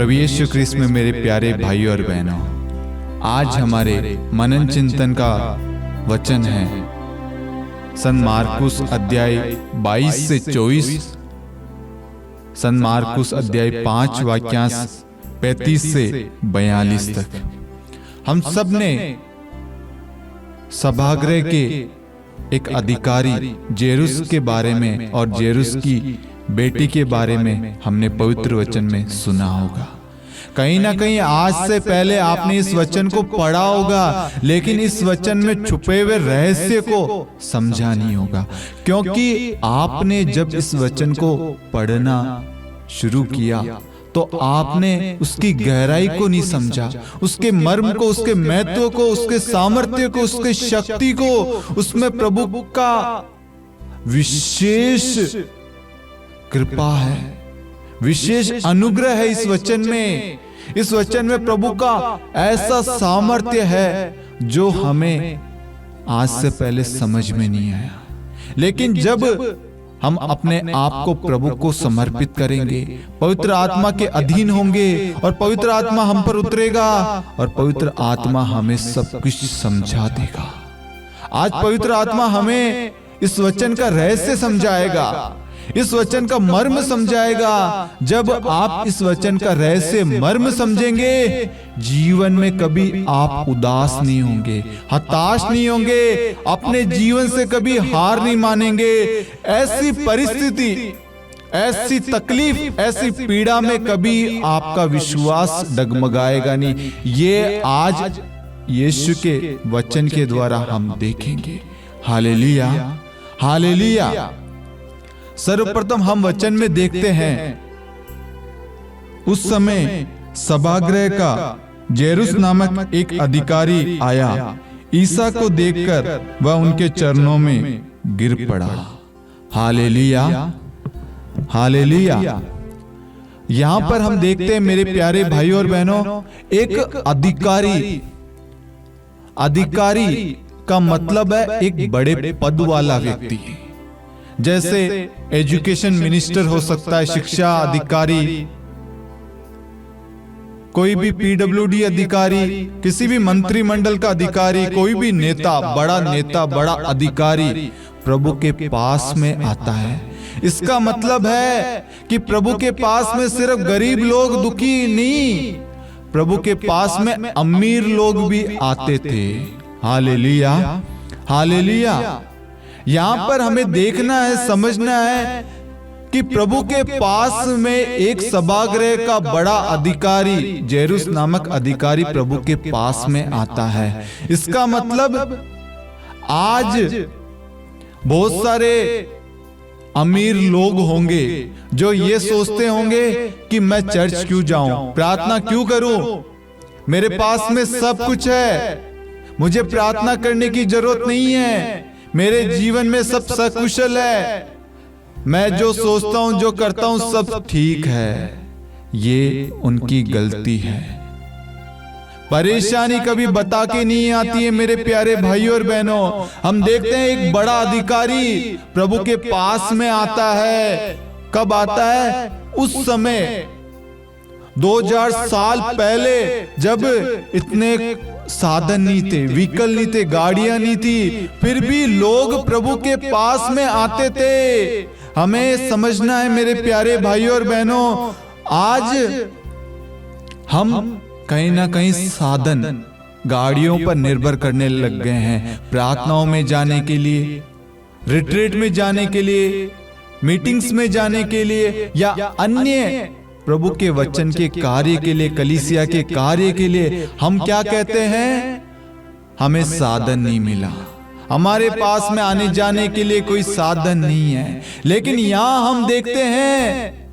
प्रभु यीशु क्रिस्त में मेरे प्यारे भाई और बहनों, आज हमारे मनन चिंतन का वचन है संत मार्कुस अध्याय 22 से 24, संत मार्कुस अध्याय 5 वाक्यांश 35 से 42 तक। हम सब ने सभागृह के एक अधिकारी जेरुस के बारे में और जेरुस की बेटी के बारे में हमने पवित्र वचन में सुना होगा। कहीं ना कहीं आज से पहले आपने इस वचन को पढ़ा होगा, लेकिन इस वचन में छुपे हुए रहस्य को समझा नहीं होगा, क्योंकि आपने जब इस वचन को पढ़ना शुरू किया तो आपने उसकी गहराई को नहीं समझा, उसके मर्म को, उसके महत्व को, उसके सामर्थ्य को, उसके शक्ति को। उसमें प्रभु का विशेष कृपा है, विशेष अनुग्रह है इस वचन में। इस वचन में प्रभु का ऐसा सामर्थ्य है जो हमें आज से पहले समझ में नहीं आया। लेकिन जब हम अपने आप को प्रभु को समर्पित करेंगे, पवित्र आत्मा के अधीन होंगे और पवित्र आत्मा हम पर उतरेगा और पवित्र आत्मा हमें सब कुछ समझा देगा। आज पवित्र आत्मा हमें इस वचन का रहस्य समझाएगा, इस वचन का मर्म समझाएगा। जब आप इस वचन का रहस्य मर्म समझेंगे, जीवन में कभी आप उदास नहीं होंगे, हताश नहीं होंगे, अपने जीवन से कभी हार नहीं मानेंगे। ऐसी परिस्थिति, ऐसी तकलीफ, ऐसी पीड़ा में कभी आपका विश्वास डगमगाएगा नहीं। ये आज यीशु के वचन के द्वारा हम देखेंगे। Hallelujah, hallelujah. सर्वप्रथम हम वचन में देखते हैं, उस समय सभागृह का जेरुस नामक एक अधिकारी आया। ईसा को देखकर वह उनके चरणों में गिर पड़ा। Hallelujah, hallelujah. यहां पर हम देखते हैं मेरे प्यारे भाई और बहनों, एक अधिकारी। अधिकारी का मतलब है एक बड़े पद वाला व्यक्ति, जैसे एजुकेशन मिनिस्टर हो सकता है, शिक्षा अधिकारी, कोई भी पीडब्ल्यूडी अधिकारी, किसी भी मंत्रिमंडल का अधिकारी, कोई भी नेता, बड़ा अधिकारी प्रभु के पास में आता है। इसका मतलब है कि प्रभु के पास में सिर्फ गरीब लोग, दुखी नहीं, प्रभु के पास में अमीर लोग भी आते थे। Hallelujah, hallelujah. यहां पर हमें देखना है, समझना है कि प्रभु के पास में एक सभागृह का बड़ा अधिकारी, जेरुस नामक अधिकारी प्रभु के पास में आता है। इसका मतलब आज बहुत सारे अमीर लोग होंगे जो ये सोचते होंगे कि मैं चर्च क्यों जाऊं, प्रार्थना क्यों करूं, मेरे पास में सब कुछ है, मुझे प्रार्थना करने की जरूरत नहीं है, मेरे जीवन में सब सकुशल है, मैं जो सोचता हूं, जो करता हूं, सब ठीक है। ये उनकी गलती है। परेशानी कभी बता के नहीं आती है मेरे प्यारे भाई और बहनों। हम देखते हैं एक बड़ा अधिकारी प्रभु के पास में आता है। कब आता है? उस समय 2000 साल पहले, जब इतने साधन नहीं थे, व्हीकल नहीं थे, गाड़ियां नहीं थी, फिर भी लोग प्रभु के पास में आते थे। हमें समझना है मेरे प्यारे भाई और बहनों, आज हम कहीं ना कहीं साधन, गाड़ियों पर निर्भर करने लग गए हैं। प्रार्थनाओं में जाने के लिए, रिट्रीट में जाने के लिए, मीटिंग्स में जाने के लिए, या अन्य प्रभु के वचन के कार्य के लिए, कलीसिया के कार्य के लिए हम क्या कहते हैं? हमें साधन नहीं मिला, हमारे पास में आने जाने के लिए कोई साधन नहीं है। लेकिन यहां हम देखते हैं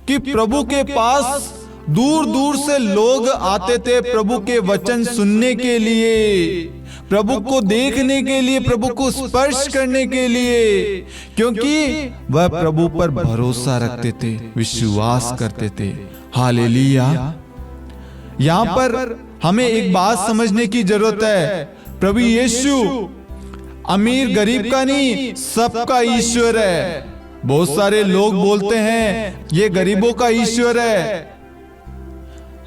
कि प्रभु के पास दूर दूर से लोग आते थे प्रभु के वचन सुनने के लिए, प्रभु को देखने के लिए, प्रभु को स्पर्श करने के लिए, क्योंकि वह प्रभु पर भरोसा रखते थे, विश्वास करते थे। हालेलुया। यहां पर हमें एक बात समझने की जरूरत है, प्रभु यीशु अमीर गरीब का नहीं, सबका ईश्वर है। बहुत सारे लोग बोलते हैं ये गरीबों का ईश्वर है,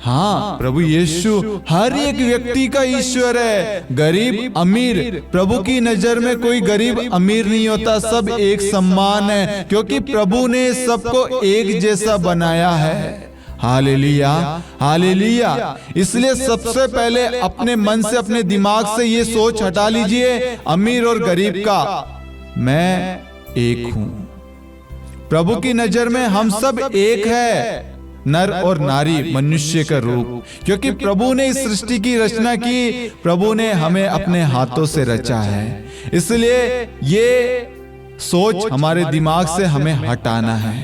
हाँ, प्रभु यीशु हर एक व्यक्ति का ईश्वर है, गरीब अमीर। प्रभु की नजर में कोई गरीब अमीर नहीं होता, सब एक समान है, क्योंकि प्रभु ने सबको एक जैसा बनाया है। Hallelujah, hallelujah. इसलिए सबसे पहले अपने मन से, अपने दिमाग से ये सोच हटा लीजिए अमीर और गरीब का, मैं एक हूं। प्रभु की नजर में हम सब एक है, नर और नारी, मनुष्य का रूप, क्योंकि प्रभु ने इस सृष्टि की रचना की, प्रभु ने हमें अपने हाथों से रचा है। इसलिए ये सोच हमारे दिमाग से हमें हटाना है।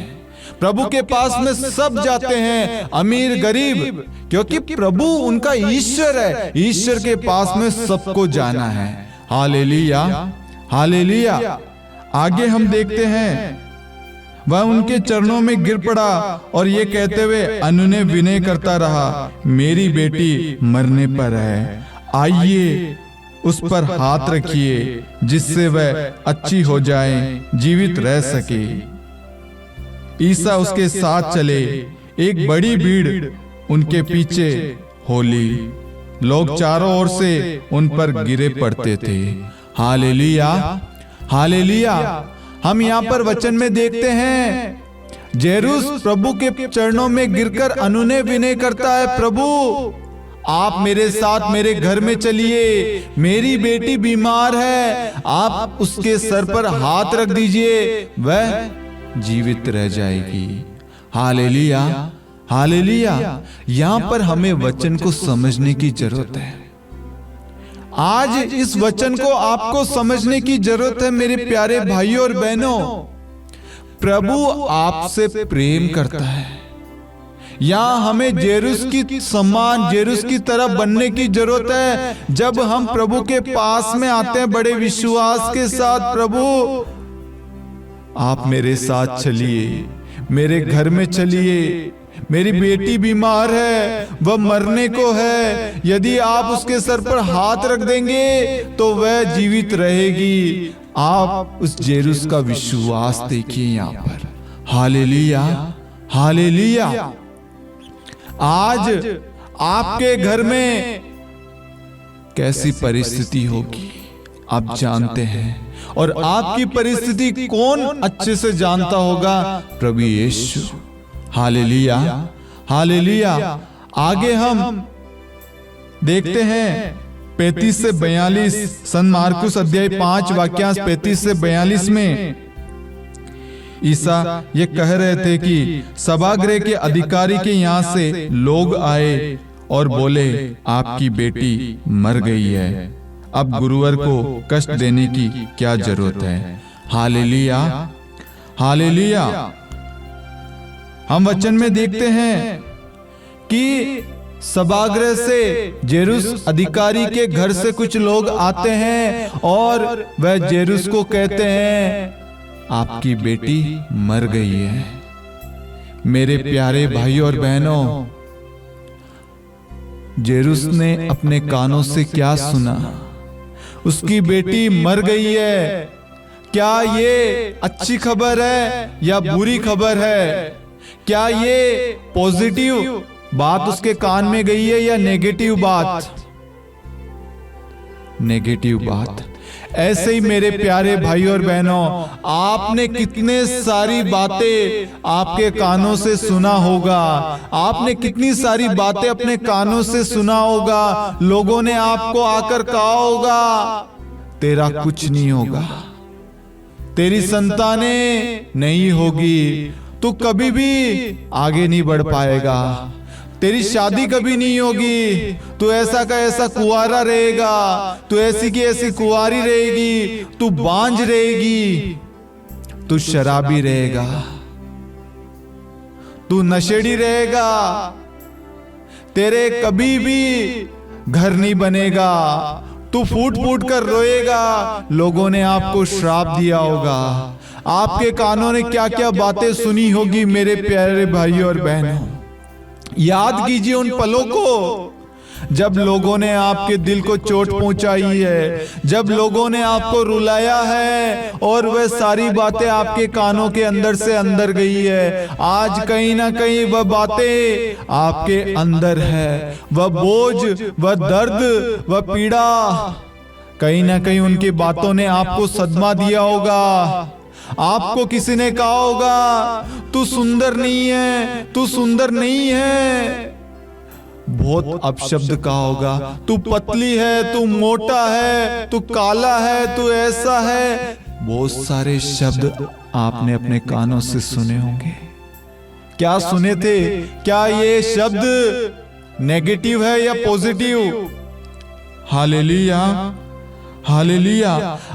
प्रभु के पास में सब जाते हैं, अमीर गरीब, क्योंकि प्रभु उनका ईश्वर है। ईश्वर के पास में सबको जाना है। हालेलुया, हालेलुया। आगे हम देखते हैं, वह उनके चरणों में गिर पड़ा और ये कहते हुए अनुनय विनय करता रहा, मेरी बेटी मरने पर है, आइए उस पर हाथ रखिए जिससे वह अच्छी हो जाए, जीवित रह सके। ईसा उसके साथ चले, एक बड़ी भीड़ उनके पीछे होली, लोग चारों ओर से उन पर गिरे पड़ते थे। Hallelujah, hallelujah. हम यहाँ पर वचन में देखते हैं, जेरूस प्रभु के चरणों में गिरकर अनुनय विनय करता है, प्रभु आप मेरे साथ मेरे घर में चलिए, मेरी बेटी बीमार है, आप उसके सर पर हाथ रख दीजिए, वह जीवित रह जाएगी। Hallelujah, hallelujah. यहाँ पर हमें वचन को समझने की जरूरत है। आज इस वचन को आपको समझने की जरूरत है मेरे प्यारे भाइयों और बहनों। प्रभु आपसे प्रेम करता है। यहाँ हमें जेरूस की समान, जेरूस की तरह बनने की जरूरत है। जब हम प्रभु के पास में आते हैं बड़े विश्वास के साथ, प्रभु आप मेरे साथ चलिए, मेरे घर में चलिए, मेरी बेटी बीमार है, वह मरने को है, यदि आप उसके सर पर हाथ रख देंगे तो वह जीवित रहेगी। आप उस जेरूस का विश्वास देखिए यहाँ पर। Hallelujah, hallelujah. आज आपके घर में कैसी परिस्थिति होगी आप जानते हैं, और आपकी परिस्थिति कौन अच्छे से जानता होगा? प्रभु यीशु। हालेलुया, हालेलुया। आगे हम देखते हैं 35 से 42, संत मार्कुस अध्याय 5 वाक्यांश 35 से 42 में ईसा ये कह रहे थे कि सभागृह के अधिकारी के यहाँ से लोग आए और बोले, आपकी बेटी मर गई है, अब गुरुवर को कष्ट देने की क्या जरूरत है। Hallelujah, hallelujah. हम वचन में देखते हैं कि सभागृह से जेरूस अधिकारी के घर से कुछ लोग आते हैं और वह जेरूस को कहते हैं, आपकी बेटी मर गई है। मेरे प्यारे भाइयों और बहनों, जेरूस ने अपने कानों से क्या सुना? उसकी बेटी मर गई है। क्या ये अच्छी खबर है या बुरी खबर है? क्या ये पॉजिटिव बात उसके कान में गई है या नेगेटिव बात? नेगेटिव बात। ऐसे ही मेरे प्यारे भाइयों और बहनों, आपने कितने सारी बातें आपके कानों से सुना होगा, आपने कितनी सारी बातें अपने कानों से सुना होगा। लोगों ने आपको आकर कहा होगा, तेरा कुछ नहीं होगा, तेरी संतानें नहीं होगी, तू कभी भी आगे नहीं बढ़ पाएगा, तेरी शादी कभी नहीं होगी, तू ऐसा का ऐसा कुंवारा रहेगा, तू ऐसी की ऐसी कुंवारी रहेगी, तू बांझ रहेगी, तू शराबी रहेगा, तू नशेड़ी रहेगा, तेरे कभी भी घर नहीं बनेगा, तू फूट फूट कर रोएगा। लोगों ने आपको श्राप दिया होगा। आपके कानों ने क्या क्या बातें सुनी होगी मेरे प्यारे भाइयों और बहनों। याद कीजिए उन पलों को जब लोगों ने आपके दिल को चोट पहुंचाई है, जब लोगों ने आपको रुलाया है और वह सारी बातें आपके कानों के अंदर से अंदर गई है, आज कहीं ना कहीं वह बातें आपके अंदर है। वह बोझ, वह दर्द, वह पीड़ा, कहीं ना कहीं उनकी बातों ने आपको सदमा दिया होगा। आपको किसी ने कहा होगा तू सुंदर नहीं है, तू सुंदर नहीं है, बहुत अपशब्द कहा होगा, तू पतली है, तू मोटा है, तू काला है, तू ऐसा है। बहुत सारे शब्द आपने अपने कानों से सुने होंगे। क्या सुने थे? क्या ये शब्द नेगेटिव है या पॉजिटिव? Hallelujah, hallelujah.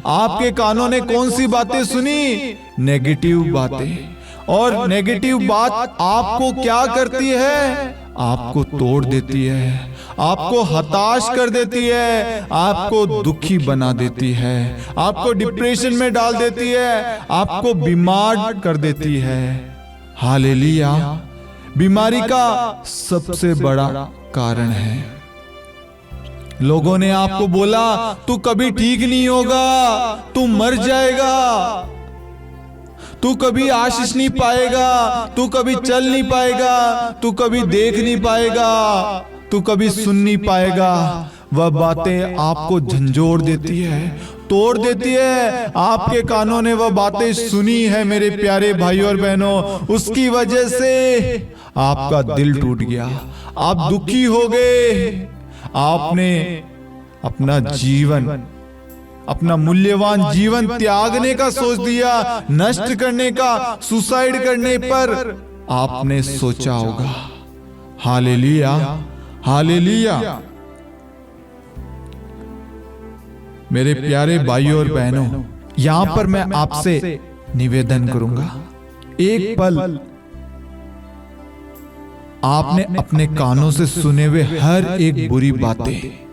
आपके कानों ने कौन सी बातें सुनी? नेगेटिव बातें। और नेगेटिव बात आपको क्या करती है? आपको तोड़ देती है, आपको हताश कर देती है, आपको दुखी बना देती है, आपको डिप्रेशन में डाल देती है, आपको बीमार कर देती है। हालेलुया। बीमारी का सबसे बड़ा कारण है, लोगों ने आपको बोला तू कभी ठीक नहीं होगा, तू मर जाएगा, तू कभी आशीष नहीं पाएगा, तू कभी चल नहीं पाएगा, तू कभी देख नहीं पाएगा, तू कभी सुन नहीं पाएगा। वह बातें आपको झंझोड़ देती है, तोड़ देती है। आपके कानों ने वह बातें सुनी है मेरे प्यारे भाइयों और बहनों, उसकी वजह से आपका दिल टूट गया, आप दुखी हो गए, आपने अपना जीवन, अपना मूल्यवान जीवन त्यागने का सोच दिया, नष्ट करने का, सुसाइड करने पर आपने सोचा होगा। Hallelujah, hallelujah. मेरे प्यारे भाइयों और बहनों, यहां पर मैं आपसे निवेदन करूंगा, एक पल आपने अपने कानों से सुने हुए हर एक बुरी बातें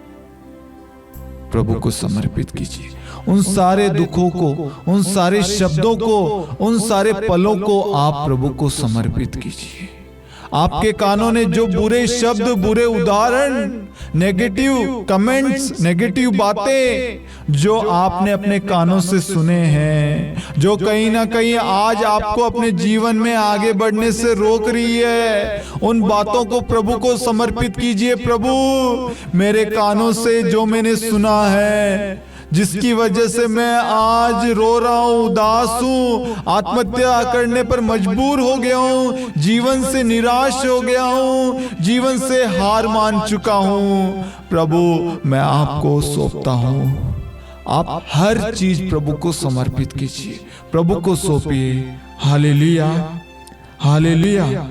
प्रभु को समर्पित कीजिए। उन सारे दुखों को, उन सारे शब्दों को, उन सारे पलों को आप प्रभु को समर्पित कीजिए। आपके कानों ने जो बुरे शब्द, बुरे उदाहरण, नेगेटिव कमेंट्स, नेगेटिव बातें जो आपने अपने कानों से सुने हैं, जो कहीं ना कहीं आज आपको अपने जीवन में आगे बढ़ने से रोक रही है, उन बातों को प्रभु को समर्पित कीजिए। प्रभु, मेरे कानों से जो मैंने सुना है, जिसकी वजह से मैं आज रो रहा हूं, उदास हूं, आत्महत्या करने पर मजबूर हो गया हूं, जीवन से निराश हो गया हूं, जीवन से हार मान चुका हूं, प्रभु मैं आपको सौंपता हूं। आप हर चीज प्रभु को समर्पित कीजिए, प्रभु को सौंपिए। Hallelujah, hallelujah.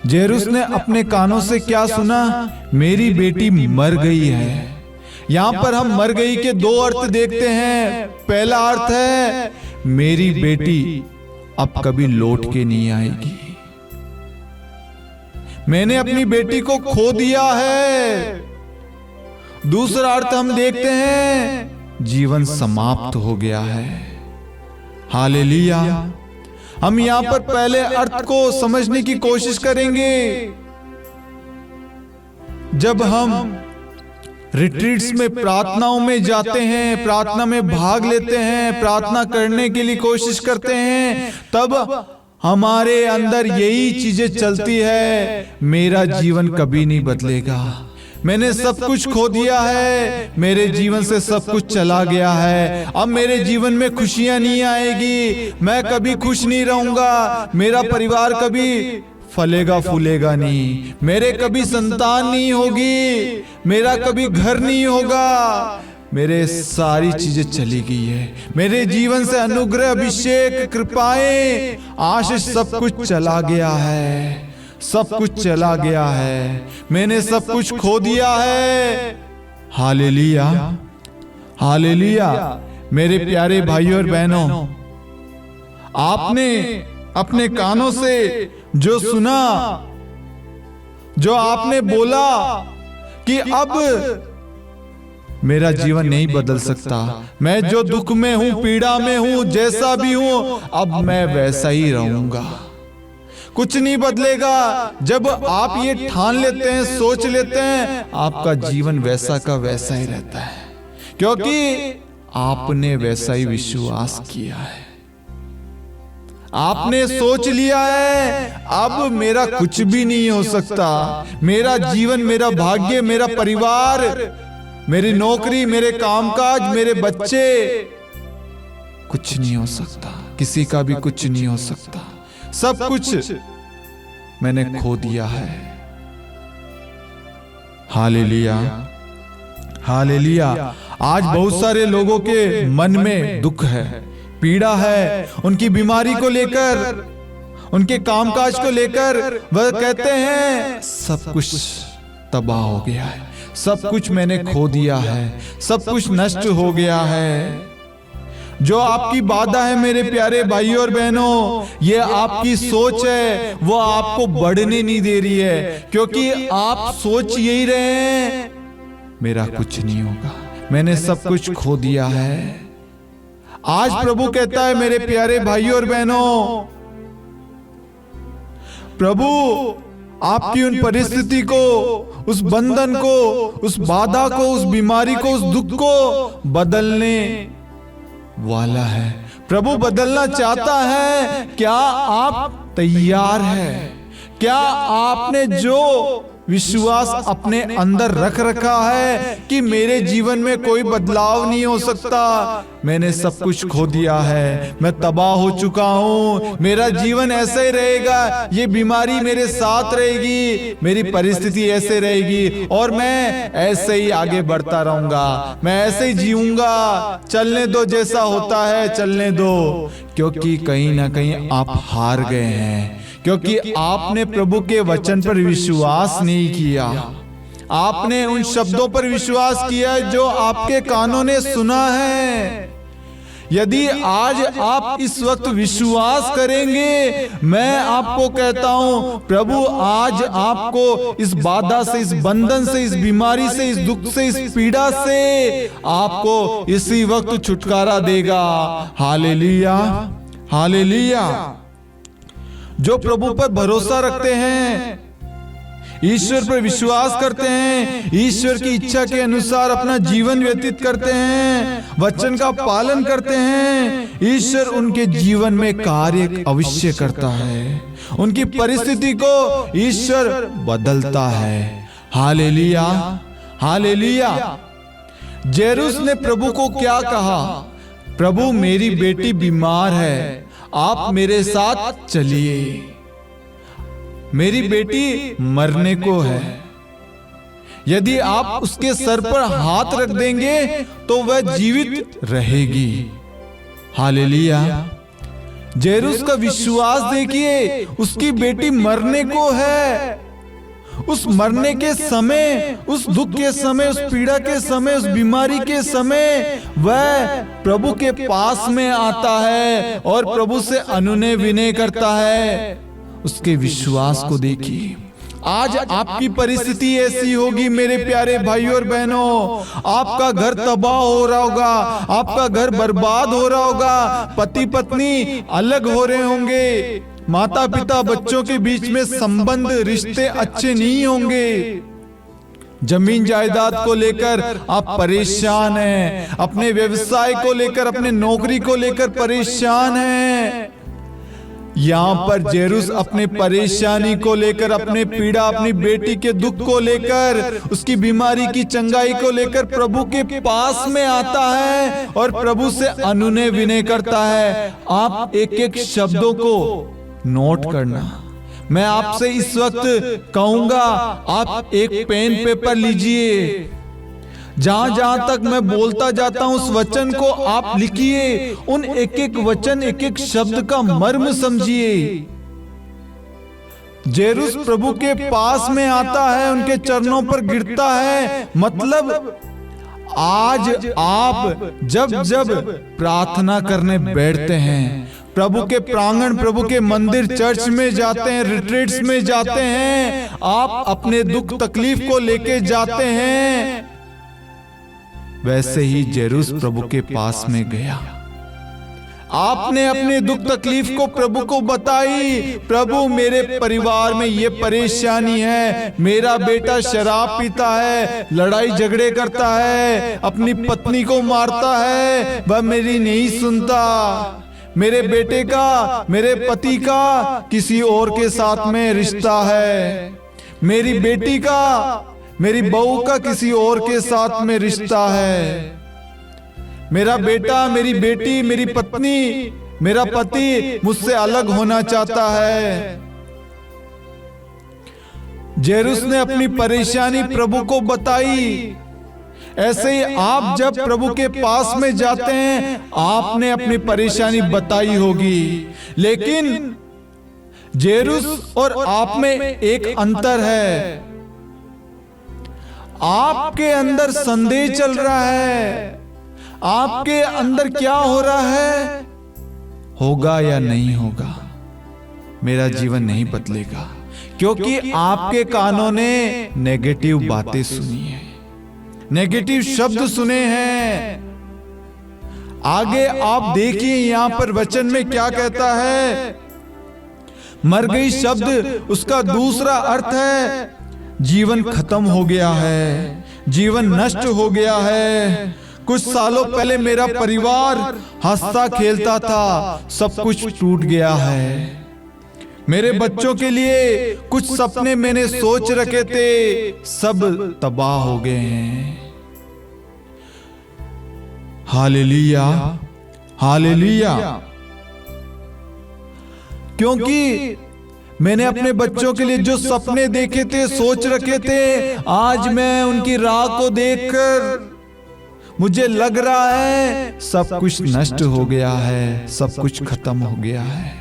जेरुस ने अपने कानों से क्या सुना? मेरी बेटी मर गई है। यहां पर हम मर गई के दो अर्थ देखते हैं। पहला अर्थ है मेरी बेटी अब कभी लौट के नहीं आएगी, मैंने अपनी बेटी को खो दिया है। दूसरा अर्थ हम देखते हैं जीवन समाप्त हो गया है। हालेलुया। हम यहां पर पहले अर्थ को समझने की कोशिश करेंगे। जब हम रिट्रीट्स में, प्रार्थनाओं में जाते हैं, प्रार्थना में भाग लेते हैं, प्रार्थना करने के लिए कोशिश करते हैं, तब हमारे अंदर यही चीजें चलती है, मेरा जीवन कभी नहीं बदलेगा, मैंने सब कुछ खो दिया है, मेरे जीवन से सब कुछ चला गया है, अब मेरे जीवन में खुशियां नहीं आएगी, मैं कभी खुश नहीं रहूंगा, मेरा परिवार कभी फलेगा फूलेगा नहीं, मेरे कभी संतान नहीं होगी, मेरा कभी घर नहीं होगा, मेरे सारी चीजें चली गई है, मेरे जीवन से अनुग्रह, अभिषेक, कृपाएं, आशीष सब कुछ चला गया है, सब कुछ चला गया है, मैंने सब कुछ खो दिया है। Hallelujah, hallelujah. मेरे प्यारे भाइयों और बहनों, आपने अपने कानों से जो सुना, जो आपने बोला कि अब मेरा जीवन नहीं बदल सकता, मैं जो दुख में हूं, पीड़ा में हूं, जैसा भी हूं, अब मैं वैसा ही रहूंगा, कुछ नहीं बदलेगा। जब आप ये ठान लेते हैं, सोच लेते हैं, आपका जीवन वैसा का वैसा ही रहता है, क्योंकि आपने वैसा ही विश्वास किया है। आपने सोच लिया है अब मेरा कुछ भी नहीं हो सकता, मेरा जीवन, मेरा भाग्य, मेरा परिवार, मेरी नौकरी, मेरे कामकाज, मेरे बच्चे, कुछ नहीं हो सकता, किसी का भी कुछ नहीं हो सकता, सब कुछ मैंने खो दिया है। Hallelujah, hallelujah. आज बहुत सारे लोगों के मन में दुख है, पीड़ा है, उनकी बीमारी को लेकर, उनके कामकाज को लेकर। वह कहते हैं सब कुछ तबाह हो गया है, सब कुछ मैंने खो दिया है, सब कुछ नष्ट हो गया है। जो आपकी बाधा है मेरे प्यारे भाइयों और बहनों, ये आपकी सोच है, वो आपको बढ़ने नहीं दे रही है, क्योंकि आप सोच यही रहे हैं मेरा कुछ नहीं होगा, मैंने सब कुछ खो दिया है। आज प्रभु कहता है मेरे प्यारे भाइयों और बहनों, प्रभु आपकी उन परिस्थिति को, उस बंधन को, उस बाधा को, उस बीमारी को, उस दुख को बदलने वाला है। प्रभु बदलना चाहता है। क्या आप तैयार हैं? क्या आपने जो विश्वास अपने अंदर रख रखा है कि मेरे जीवन में कोई बदलाव नहीं हो सकता, मैंने सब कुछ खो दिया है, मैं तबाह हो चुका हूं, मेरा जीवन ऐसे ही रहेगा, ये बीमारी मेरे साथ रहेगी, मेरी परिस्थिति ऐसे रहेगी और मैं ऐसे ही आगे बढ़ता रहूंगा, मैं ऐसे ही जीऊंगा, चलने दो, जैसा होता है चलने दो। क्योंकि कहीं ना कहीं आप हार गए हैं, क्योंकि आपने प्रभु के वचन पर विश्वास नहीं किया, आपने उन शब्दों पर विश्वास किया जो आपके कानों ने सुना है। यदि आज आप इस वक्त विश्वास करेंगे, मैं आपको कहता हूं प्रभु आज आपको इस बाधा से, इस बंधन से, इस बीमारी से, इस दुख से, इस पीड़ा से आपको इसी वक्त छुटकारा देगा। Hallelujah, hallelujah. जो प्रभु पर भरोसा रखते हैं, ईश्वर पर विश्वास करते हैं, ईश्वर की इच्छा के अनुसार अपना जीवन व्यतीत करते हैं, वचन का पालन करते हैं, ईश्वर उनके जीवन में कार्य अवश्य करता है, उनकी परिस्थिति को ईश्वर बदलता है। Hallelujah, hallelujah. जेरुस ने प्रभु को क्या कहा? प्रभु मेरी बेटी बीमार है, आप मेरे साथ चलिए, मेरी बेटी मरने को है, यदि आप उसके सर पर हाथ रख देंगे तो वह जीवित रहेगी। हालेलुया। जेरुस का विश्वास देखिए, उसकी बेटी मरने को है, उस मरने के समय, उस दुख के समय, उस पीड़ा के समय, उस बीमारी के समय वह प्रभु के पास में आता है और प्रभु से अनुनय विनय करता है। उसके विश्वास को देखिए। आज आपकी परिस्थिति ऐसी होगी मेरे प्यारे भाइयों और बहनों, आपका घर तबाह हो रहा होगा, आपका घर बर्बाद हो रहा होगा, पति पत्नी अलग हो रहे होंगे, माता पिता बच्चों के बीच में संबंध, रिश्ते अच्छे नहीं होंगे, जमीन जायदाद को लेकर आप परेशान हैं, अपने व्यवसाय को लेकर, अपने नौकरी को लेकर परेशान हैं। यहाँ पर जेरुस अपने परेशानी को लेकर, अपने पीड़ा, अपनी बेटी के दुख को लेकर, उसकी बीमारी की चंगाई को लेकर प्रभु के पास में आता है और प्रभु से अनुनय विनय करता है। आप एक एक शब्दों को नोट करना। मैं आपसे इस वक्त कहूंगा, आप एक पेन पेपर लीजिए, जहां जहां तक मैं बोलता जाता हूं उस वचन को आप लिखिए, उन एक एक वचन, एक एक शब्द का मर्म समझिए। जेरुस प्रभु के पास में आता है, उनके चरणों पर गिरता है, मतलब आज आप जब जब प्रार्थना करने बैठते हैं, प्रभु के प्रांगण, प्रभु के मंदिर, चर्च में जाते हैं, रिट्रीट्स में जाते हैं, आप अपने दुख तकलीफ को लेके जाते हैं, वैसे ही जेरुस प्रभु के पास में गया। आपने अपने दुख तकलीफ को प्रभु को बताई, प्रभु मेरे परिवार में ये परेशानी है, मेरा बेटा शराब पीता है, लड़ाई झगड़े करता है, अपनी पत्नी को मारता है, वह मेरी नहीं सुनता, मेरे बेटे का, मेरे पति का किसी और के साथ में रिश्ता है, मेरी बेटी का, मेरी बहू का किसी और के साथ में रिश्ता है, मेरा बेटा, मेरी बेटी, मेरी पत्नी, मेरा पति मुझसे अलग होना चाहता है। जेरुस ने अपनी परेशानी प्रभु को बताई। ऐसे ही आप जब प्रभु के पास में जाते हैं, आपने अपनी परेशानी बताई होगी, लेकिन जेरुस और आप में एक अंतर है। आपके अंदर संदेह चल रहा है, आपके अंदर क्या हो रहा है, होगा या नहीं होगा, मेरा जीवन नहीं बदलेगा, क्योंकि आपके कानों ने नेगेटिव बातें सुनी है, नेगेटिव शब्द सुने हैं। आगे आप देखिए यहां पर वचन में क्या कहता है। मर गई शब्द उसका दूसरा अर्थ है जीवन खत्म हो गया है, जीवन नष्ट हो गया है। कुछ सालों पहले मेरा परिवार हंसता खेलता था, सब कुछ टूट गया है। मेरे बच्चों के लिए कुछ सपने मैंने सोच रखे थे, सब तबाह हो गए हैं। Hallelujah, hallelujah. क्योंकि मैंने अपने बच्चों के लिए जो सपने देखे थे, सोच रखे थे, आज मैं उनकी राह को देखकर मुझे लग रहा है सब कुछ नष्ट हो गया है, सब कुछ खत्म हो गया है।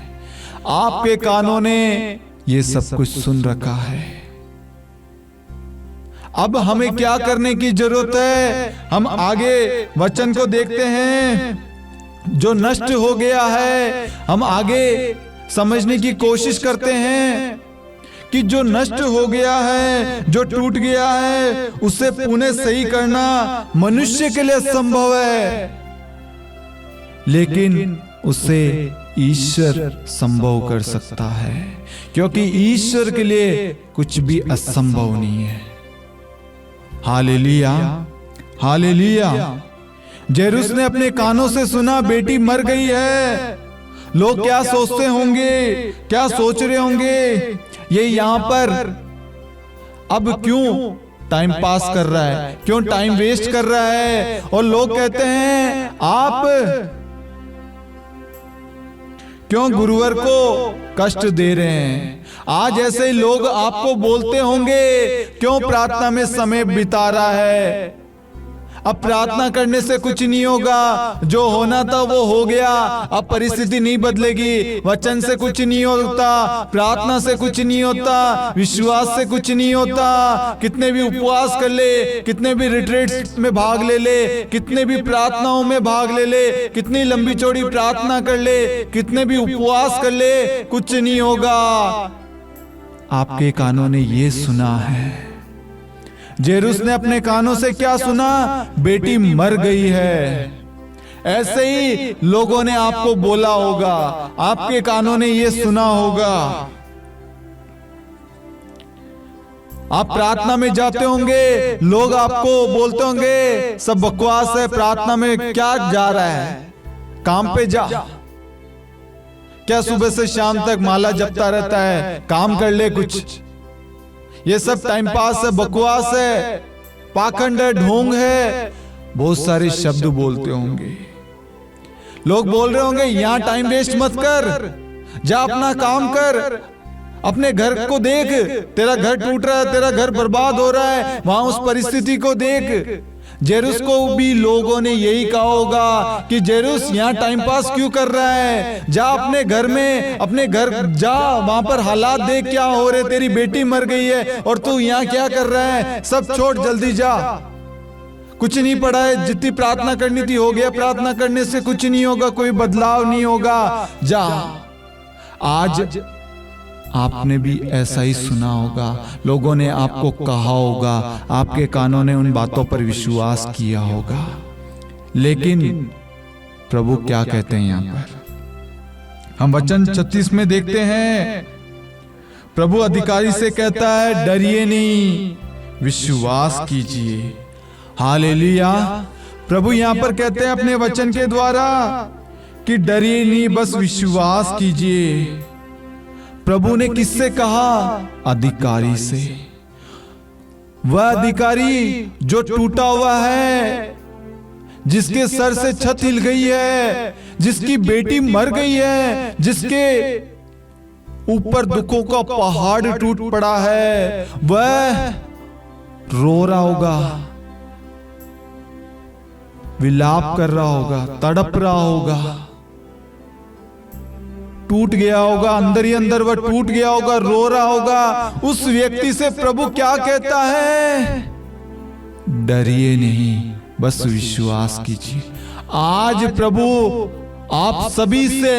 आपके कानों ने ये सब कुछ सुन रखा है। अब हमें क्या करने की जरूरत है? हम आगे वचन को देखते हैं। जो नष्ट हो गया है, हम आगे समझने की कोशिश करते हैं कि जो नष्ट हो गया है, जो टूट गया है, उसे पुनः सही करना मनुष्य के लिए संभव है, लेकिन उसे ईश्वर संभव कर सकता है, क्योंकि ईश्वर के लिए कुछ भी असंभव नहीं है। Hallelujah, hallelujah. जेरुस ने अपने कानों से सुना बेटी मर गई है। लोग क्या सोचते होंगे, क्या सोच रहे होंगे, ये यहां पर अब क्यों टाइम पास कर रहा है, क्यों टाइम वेस्ट कर रहा है। और लोग कहते हैं आप क्यों गुरुवर को कष्ट दे रहे हैं। आज ऐसे ही लोग आपको बोलते होंगे क्यों प्रार्थना में समय बिता रहा है, अब प्रार्थना करने से कुछ नहीं होगा, जो होना था वो हो गया, अब परिस्थिति नहीं बदलेगी, वचन से कुछ नहीं होता, प्रार्थना से कुछ नहीं होता, विश्वास से कुछ नहीं होता। कितने भी उपवास कर ले, कितने भी रिट्रीट्स में भाग ले ले, कितने भी प्रार्थनाओं में भाग ले ले, कितनी लंबी चौड़ी प्रार्थना कर ले, कितने भी उपवास कर ले, कुछ नहीं होगा। आपके कानों ने ये सुना है। जेरुस ने अपने कानों से क्या सुना? बेटी मर गई है। ऐसे ही लोगों ने आपको बोला होगा, आपके कानों ने यह सुना होगा। आप प्रार्थना में जाते होंगे, लोग आपको बोलते होंगे सब बकवास है, प्रार्थना में क्या जा रहा है, काम पे जा, क्या सुबह से शाम तक माला जपता रहता है, काम कर ले कुछ, ये सब टाइम पास है, बकवास है, पाखंड है, ढोंग है। बहुत सारे शब्द बोलते होंगे। लोग बोल रहे होंगे यहां टाइम वेस्ट मत कर, जा अपना काम कर, अपने घर को देख, तेरा घर टूट रहा है, तेरा घर बर्बाद हो रहा है, वहां उस परिस्थिति को देख। जेरुस को भी लोगों ने यही कहा होगा कि जेरुस यहाँ टाइम पास क्यों कर रहा है, जा अपने घर में, अपने घर जा, वहां पर हालात देख क्या हो रहे, तेरी बेटी मर गई है और तू यहाँ क्या कर रहा है, सब छोड़ जल्दी जा। कुछ नहीं पड़ा है, जितनी प्रार्थना करनी थी हो गया, प्रार्थना करने से कुछ नहीं होगा, कोई बदलाव नहीं होगा, जा। आज आपने भी ऐसा ही सुना होगा, लोगों ने आपको कहा होगा, आपके कानों ने उन बातों पर विश्वास किया होगा, लेकिन प्रभु क्या कहते हैं यहां पर, हम वचन 36 में देखते हैं, प्रभु अधिकारी से कहता है डरिए नहीं, विश्वास कीजिए। हालेलुया। प्रभु यहां पर कहते हैं अपने वचन के द्वारा कि डरिए नहीं, बस विश्वास कीजिए। प्रभु ने किससे कहा? अधिकारी से। वह अधिकारी जो टूटा हुआ है, जिसके सर से छत हिल गई है, जिसकी बेटी मर गई है, जिसके ऊपर दुखों का पहाड़ टूट पड़ा है, वह रो रहा होगा, विलाप कर रहा होगा, तड़प रहा होगा, टूट गया होगा, अंदर ही अंदर वह टूट गया होगा, रो रहा होगा। उस व्यक्ति से प्रभु क्या कहता है? डरिए नहीं, बस विश्वास कीजिए। आज प्रभु आप सभी से,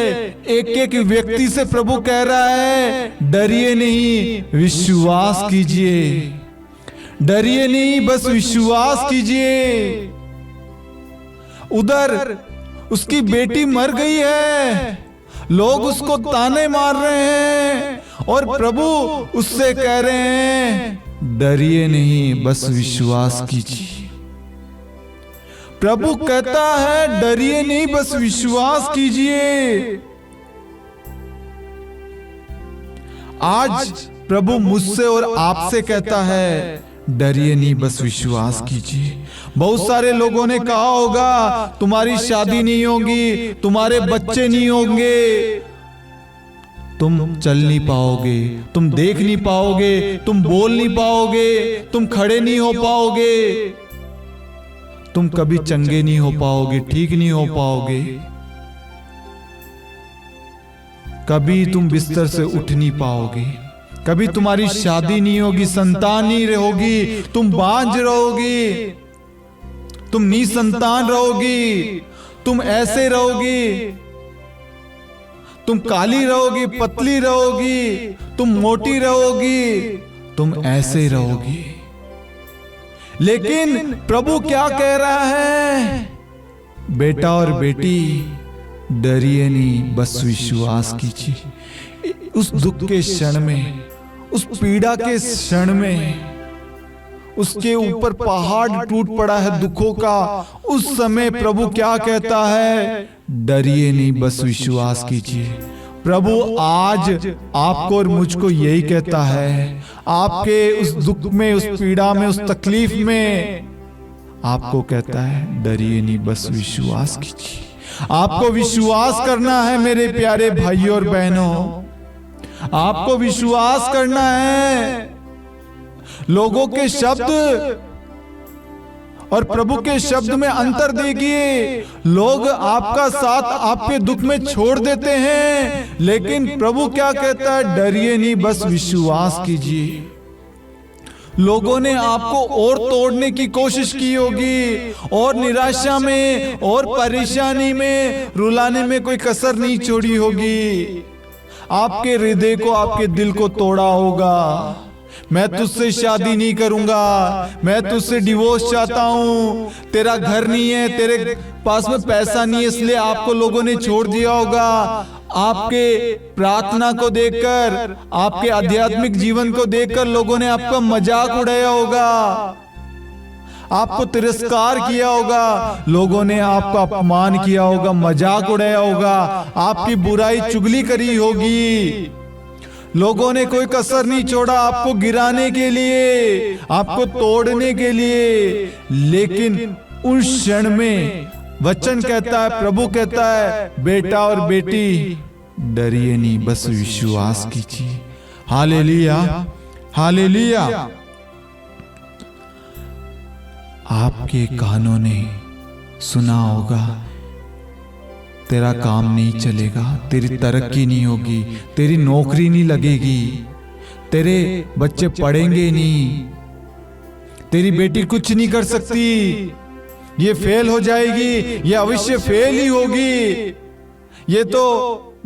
एक एक व्यक्ति से प्रभु कह रहा है डरिए नहीं, विश्वास कीजिए। डरिए नहीं, बस विश्वास कीजिए। उधर उसकी बेटी मर गई है, लोग उसको ताने मार रहे हैं और प्रभु उससे कह रहे हैं डरिए नहीं, बस विश्वास कीजिए। प्रभु कहता है डरिए नहीं, बस विश्वास कीजिए। आज प्रभु मुझसे और आपसे कहता है डरिए नहीं, बस विश्वास कीजिए। बहुत सारे लोगों ने कहा होगा तुम्हारी शादी नहीं होगी, तुम्हारे बच्चे नहीं होंगे, तुम चल नहीं पाओगे, तुम देख नहीं पाओगे, तुम बोल नहीं पाओगे, तुम खड़े नहीं हो पाओगे, तुम कभी चंगे नहीं हो पाओगे, ठीक नहीं हो पाओगे, कभी तुम बिस्तर से उठ नहीं पाओगे, कभी तुम्हारी शादी नहीं होगी, संतान नहीं रहोगी, तुम बांझ रहोगी, तुम निसंतान रहोगी, तुम ऐसे रहोगी, तुम काली रहोगी, पतली रहोगी, तुम मोटी रहोगी, तुम ऐसे रहोगी। लेकिन प्रभु क्या कह रहा है? बेटा और बेटी डरिए नहीं, बस विश्वास कीजिए। उस दुख के क्षण में, उस पीड़ा के क्षण में, उसके ऊपर पहाड़ टूट पड़ा है दुखों का, उस समय प्रभु क्या कहता है? डरिए नहीं, बस विश्वास कीजिए। प्रभु आज आपको और मुझको यही कहता है, आपके उस दुख में, उस पीड़ा में, उस तकलीफ में आपको कहता है डरिए नहीं, बस विश्वास कीजिए। आपको विश्वास करना है मेरे प्यारे भाइयों और बहनों, आपको विश्वास करना है। लोगों के शब्द और प्रभु के शब्द में अंतर देखिए। लोग आपका साथ आपके दुख में छोड़ देते हैं, लेकिन प्रभु क्या कहता है? डरिए नहीं, बस विश्वास कीजिए। लोगों ने आपको और तोड़ने की कोशिश की होगी, और निराशा में और परेशानी में, रुलाने में कोई कसर नहीं छोड़ी होगी। आपके हृदय को, आपके दिल को तोड़ा होगा। मैं तुझसे शादी नहीं करूंगा, मैं तुझसे डिवोर्स चाहता हूं, तेरा घर नहीं है, तेरे पास में पैसा नहीं है, इसलिए आपको लोगों ने छोड़ दिया होगा। आपके प्रार्थना को देखकर, आपके आध्यात्मिक जीवन को देखकर लोगों ने आपका मजाक उड़ाया होगा, आपको तिरस्कार किया होगा, लोगों ने आपका अपमान किया होगा, मजाक उड़ाया होगा, आपकी बुराई चुगली करी होगी। लोगों ने कोई कसर नहीं छोड़ा आपको गिराने के लिए, आपको तोड़ने के लिए। लेकिन उस क्षण में वचन कहता है, प्रभु कहता है, बेटा और बेटी डरिए नहीं, बस विश्वास कीजिए। Hallelujah, hallelujah. आपके कानों ने सुना होगा तेरा काम नहीं चलेगा, तेरी तरक्की नहीं होगी, तेरी नौकरी नहीं लगेगी, तेरे बच्चे पढ़ेंगे नहीं, तेरी बेटी कुछ नहीं कर सकती, ये फेल हो जाएगी, ये अवश्य फेल ही होगी, ये तो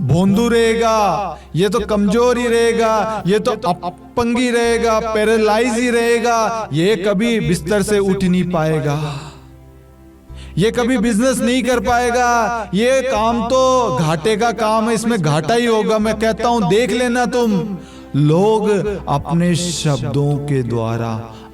भोंदू रहेगा, ये तो कमजोर ही रहेगा, ये तो अपंगी रहेगा, पैरालाइज ही रहेगा, ये कभी बिस्तर से उठ नहीं पाएगा, ये कभी बिजनेस नहीं कर पाएगा, ये काम तो घाटे का काम है, इसमें घाटा ही होगा। मैं कहता हूं देख लेना तुम। लोग अपने शब्दों के द्वारा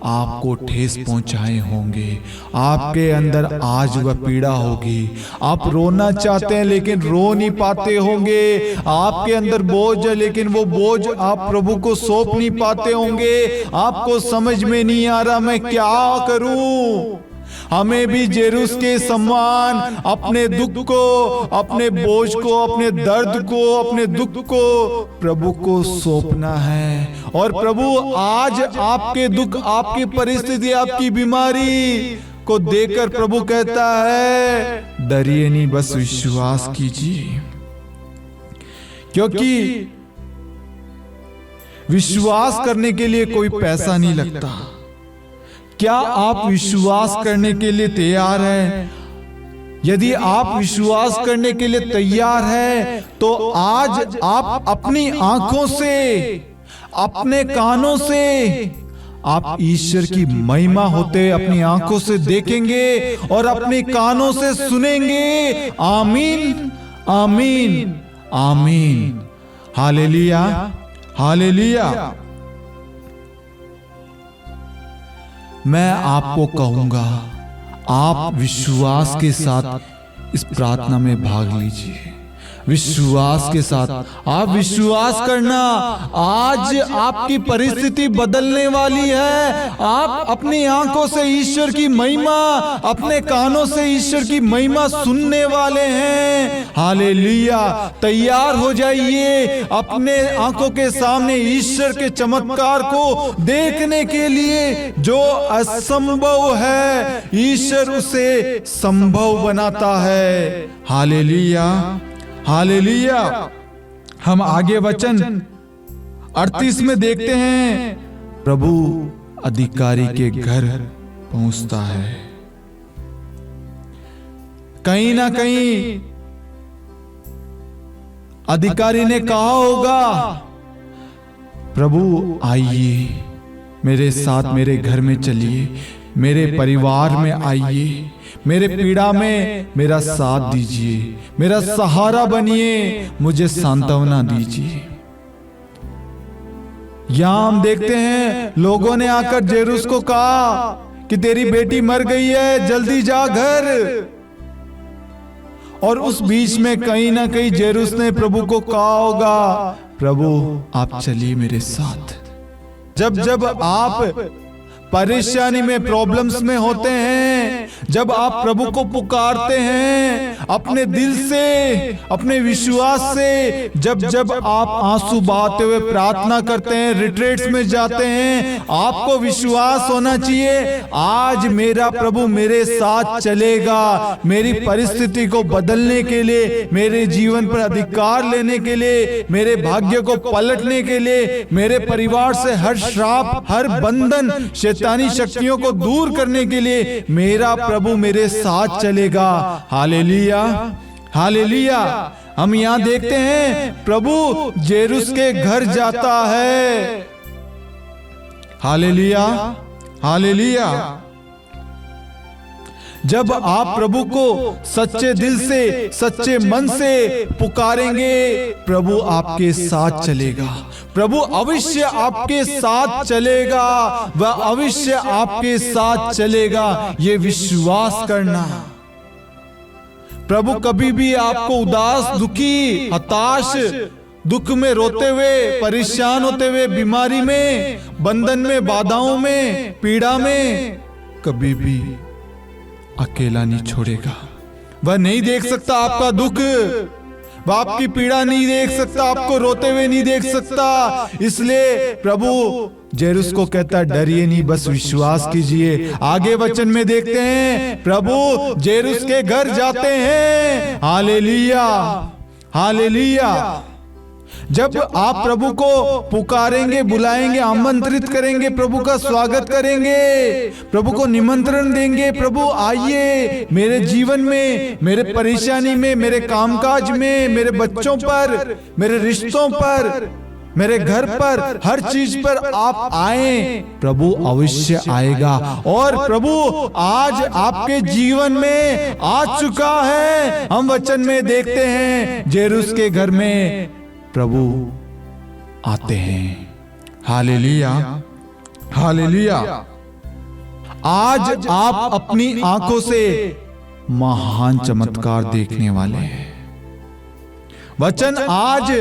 आपको ठेस पहुंचाए होंगे, आपके अंदर आज वह पीड़ा होगी। आप रोना चाहते हैं लेकिन रो नहीं पाते होंगे, आपके अंदर बोझ है लेकिन वो बोझ आप प्रभु को सौंप नहीं पाते होंगे। आपको समझ में नहीं आ रहा मैं क्या करूं। हमें भी जेरूस के समान अपने दुख को, अपने बोझ को, अपने दर्द को, अपने दुख को प्रभु को सौंपना है। और प्रभु आज आपके दुख, आपकी परिस्थिति, आपकी बीमारी को देखकर प्रभु कहता है डरिए नहीं, बस विश्वास कीजिए। क्योंकि विश्वास करने के लिए कोई पैसा नहीं लगता। क्या आप विश्वास करने के लिए तैयार हैं? यदि आप विश्वास करने के लिए तैयार हैं तो आज आप अपनी आंखों से, अपने कानों से आप ईश्वर की महिमा होते अपनी आंखों से देखेंगे और अपने कानों से सुनेंगे। आमीन, आमीन, आमीन। Hallelujah, hallelujah. मैं आपको कहूंगा आप विश्वास के साथ इस प्रार्थना में भाग लीजिए। विश्वास के साथ आप विश्वास करना, आज आपकी परिस्थिति बदलने वाली है। आप अपनी आंखों से ईश्वर की महिमा, अपने कानों से ईश्वर की महिमा सुनने वाले हैं। हालेलुया। तैयार हो जाइए अपने आंखों के सामने ईश्वर के चमत्कार को देखने के लिए। जो असंभव है ईश्वर उसे संभव बनाता है। Hallelujah, hallelujah. हम आगे वचन 38 में देखते हैं, प्रभु अधिकारी के घर पहुंचता है। कहीं ना कहीं अधिकारी ने कहा होगा प्रभु आइए मेरे साथ, मेरे घर में चलिए, मेरे परिवार में आइए, मेरे पीड़ा में मेरा साथ दीजिए, मेरा सहारा बनिए, मुझे सांत्वना दीजिए। यहां हम देखते हैं लोगों ने आकर जेरूस को कहा कि तेरी बेटी मर गई है, जल्दी जा घर। और उस बीच में कहीं ना कहीं जेरूस ने प्रभु को कहा होगा प्रभु आप चलिए मेरे साथ। जब जब आप परेशानी में, प्रॉब्लम्स में होते हैं, जब आप प्रभु को पुकारते हैं अपने दिल से, अपने विश्वास से, जब जब आप आंसू बहाते हुए प्रार्थना करते हैं, रिट्रीट्स में जाते हैं, आपको विश्वास होना चाहिए आज मेरा प्रभु मेरे साथ चलेगा, मेरी परिस्थिति को बदलने के लिए, मेरे जीवन पर अधिकार लेने के लिए, मेरे भाग्य को पलटने के लिए, मेरे परिवार से हर श्राप, हर बंधन, शैतानी शक्तियों को दूर करने के लिए मेरा प्रभु मेरे साथ चलेगा। Hallelujah, hallelujah. हम यहां देखते हैं प्रभु जेरूस के घर जाता है। Hallelujah, hallelujah. जब आप प्रभु को सच्चे दिल से, सच्चे मन से पुकारेंगे प्रभु आपके साथ चलेगा। प्रभु अवश्य आपके साथ चलेगा, वह अवश्य आपके साथ चलेगा। ये विश्वास करना। प्रभु कभी भी आपको उदास, दुखी, हताश, दुख में रोते हुए, परेशान होते हुए, बीमारी में, बंधन में, बाधाओं में, पीड़ा में कभी भी अकेला नहीं छोड़ेगा। वह नहीं देख सकता आपका दुख, वह आपकी पीड़ा नहीं देख सकता, आपको रोते हुए नहीं देख सकता। इसलिए प्रभु जेरूस को कहता है डरिए नहीं, बस विश्वास कीजिए। आगे वचन में देखते हैं प्रभु जेरूस के घर जाते हैं। Hallelujah, hallelujah. जब आप प्रभु को पुकारेंगे, बुलाएंगे, आमंत्रित करेंगे, प्रभु का स्वागत करेंगे, प्रभु को निमंत्रण देंगे, प्रभु आइए मेरे जीवन में, मेरे परेशानी में, मेरे कामकाज में, मेरे बच्चों पर, मेरे रिश्तों पर मेरे घर पर हर चीज पर आप आए, प्रभु अवश्य आएगा। और प्रभु आज आपके जीवन में आ चुका है। हम वचन में देखते हैं जेरूस के घर में प्रभु आते हैं। Hallelujah, hallelujah. आज आप अपनी आंखों से महान चमत्कार देखने वाले हैं। वचन आज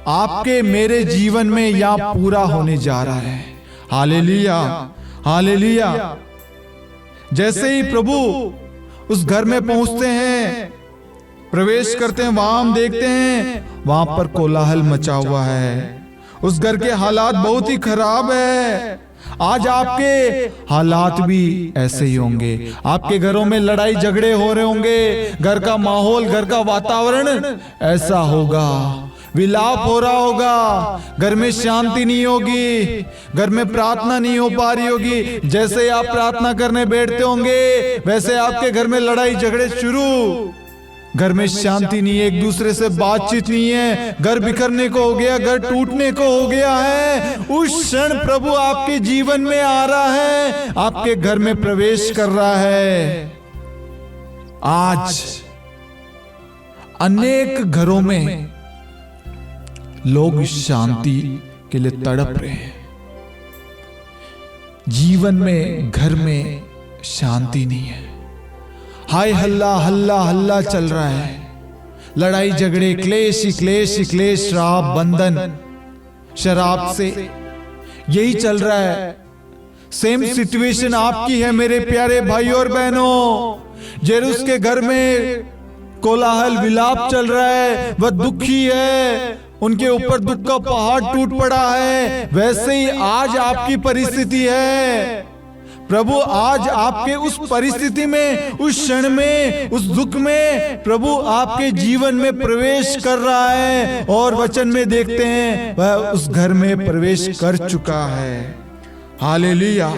आपके मेरे जीवन में यहां पूरा होने जा रहा है। Hallelujah, hallelujah. जैसे ही प्रभु उस घर में पहुंचते हैं, प्रवेश करते हैं, वहां हम देखते हैं वहां पर कोलाहल मचा हुआ है। उस घर के हालात बहुत ही खराब है। आज आपके हालात भी ऐसे ही होंगे। आपके घरों में लड़ाई झगड़े हो रहे होंगे, घर का माहौल, घर का वातावरण ऐसा होगा, विलाप हो रहा होगा, घर में शांति नहीं होगी, घर में प्रार्थना नहीं हो पा रही होगी। जैसे आप प्रार्थना करने बैठते होंगे वैसे आपके घर में लड़ाई झगड़े शुरू, घर में शांति नहीं है, एक दूसरे से बातचीत नहीं है, घर बिखरने को हो गया, घर टूटने को हो गया है। उस क्षण प्रभु आपके जीवन में आ रहा है, आपके घर में प्रवेश कर रहा है। आज अनेक घरों में लोग शांति के लिए तड़प रहे हैं। जीवन में, घर में शांति नहीं है। हाय हल्ला हल्ला हल्ला चल रहा है, लड़ाई झगड़े, क्लेश ही क्लेश ही क्लेश, शराब बंधन, शराब से यही चल रहा है। सेम सिचुएशन आपकी है मेरे प्यारे भाइयों और बहनों। जेरूस के घर में कोलाहल, विलाप चल रहा है, वह दुखी है, उनके ऊपर दुख का पहाड़ टूट पड़ा है। वैसे ही आज आपकी परिस्थिति है। प्रभु आज आपके उस परिस्थिति में, उस क्षण में, उस दुख में प्रभु आपके जीवन में प्रवेश कर रहा है। और वचन में देखते हैं वह उस घर में प्रवेश कर चुका है। Hallelujah,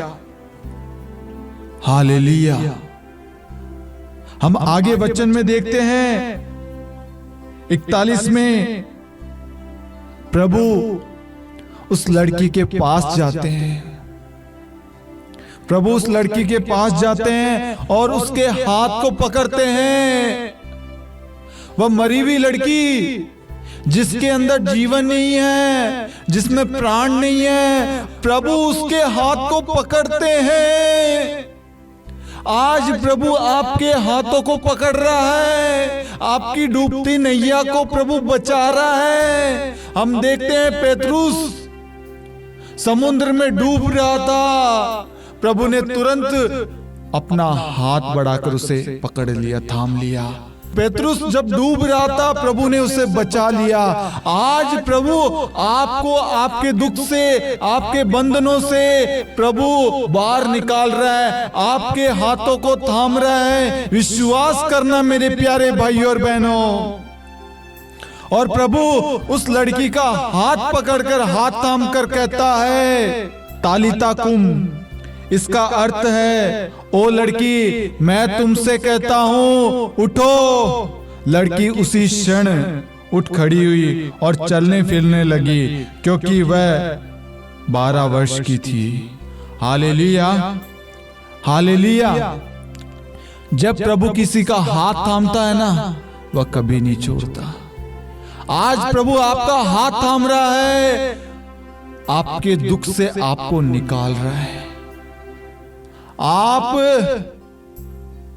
hallelujah. हम आगे वचन में देखते हैं 41 में प्रभु उस लड़की के पास जाते हैं। प्रभु उस लड़की के पास जाते हैं और उसके हाथ को पकड़ते हैं। वह मरी हुई लड़की जिसके अंदर जीवन नहीं है, जिसमें प्राण नहीं है, प्रभु उसके हाथ को पकड़ते हैं। आज प्रभु आपके हाथों को पकड़ रहा है, आपकी डूबती नैया को प्रभु बचा रहा है। हम देखते हैं पेतरुस समुद्र में डूब रहा था, प्रभु ने तुरंत अपना हाथ बढ़ाकर उसे पकड़ लिया, थाम लिया। पेतरुस जब डूब रहा था प्रभु ने उसे बचा लिया। आज प्रभु आपको आपके दुख से, आपके बंधनों से प्रभु बाहर निकाल रहा है, आपके हाथों को थाम रहा है। विश्वास करना मेरे प्यारे भाइयों और बहनों। और प्रभु उस लड़की का हाथ पकड़कर, हाथ थाम कर कहता है तालिता कुम। इसका अर्थ है ओ लड़की, मैं तुमसे कहता हूं उठो। लड़की उसी क्षण उठ खड़ी हुई और चलने फिरने लगी, क्योंकि वह 12 वर्ष की थी। Hallelujah, hallelujah. जब प्रभु किसी का हाथ थामता है ना, वह कभी नहीं छोड़ता। आज प्रभु आपका हाथ थाम रहा है, आपके दुख से आपको निकाल रहा है। आप